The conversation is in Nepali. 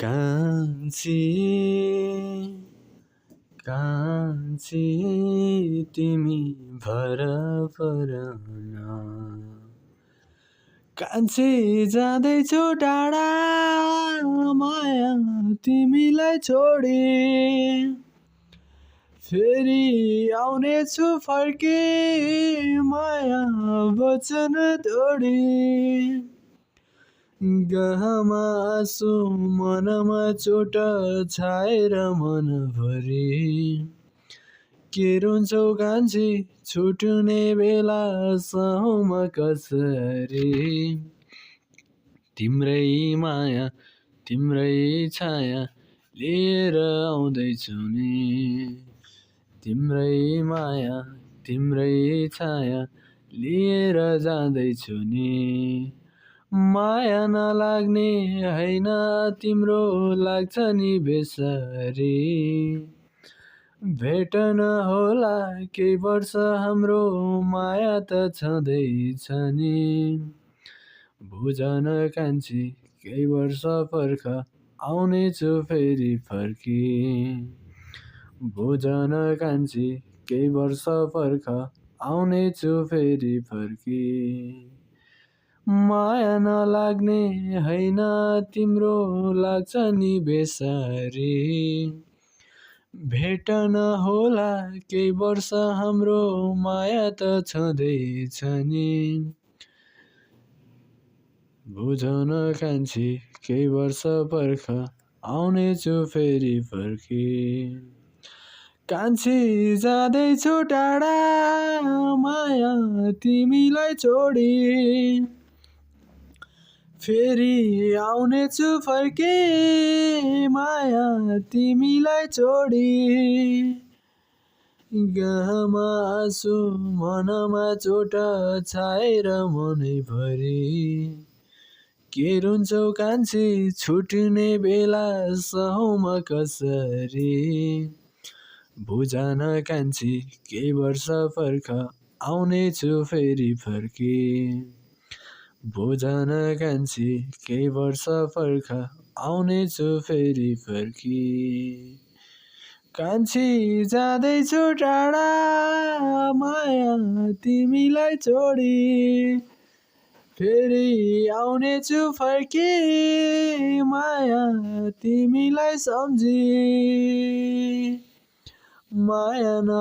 कान्छी कान्छी तिमी भर परन कान्छी जाँदैछौ टाढा माया तिमीलाई छोडी फेरि आउनेछु फर्की माया वचन तोडी गहमा आँसु मनमा चोट छाएर मनभरि के रुन्छौ कान्छी छुट्ने बेला सहौमा कसरी तिम्रै माया तिम्रै छाया लिएर आउँदैछु नि तिम्रै माया तिम्रै छाया लिएर जाँदैछु नि माया नलाग्ने हैन तिम्रो लाग्छ नि बेसरी भेट नहोला केही वर्ष हाम्रो माया त छँदैछ नि बुझन कान्छी केही वर्ष पर्ख आउनेछु फेरि फर्की बुझन कान्छी केही वर्ष पर्ख आउनेछु फेरि फर्की माया नलाग्ने हैन तिम्रो लाग्छ नि बेसरी भेट नहोला केही वर्ष हाम्रो माया त छँदैछ नि बुझन कान्छी केही वर्ष पर्ख आउनेछु फेरि फर्की कान्छी जाँदैछु टाढा माया तिमीलाई छोडी फेरि आउनेछु फर्की माया तिमीलाई छोडी गहमा आँसु मनमा चोट छाएर मनैभरि के रुन्छौ कान्छी छुट्ने बेला सहौमा कसरी बुझन कान्छी केही वर्ष पर्ख आउनेछु फेरि फर्की बुझन कान्छी केही वर्ष पर्ख आउनेछु फेरि फर्की कान्छी जाँदैछु टाढा माया तिमीलाई छोडी फेरि आउनेछु फर्की माया तिमीलाई सम्झी माया न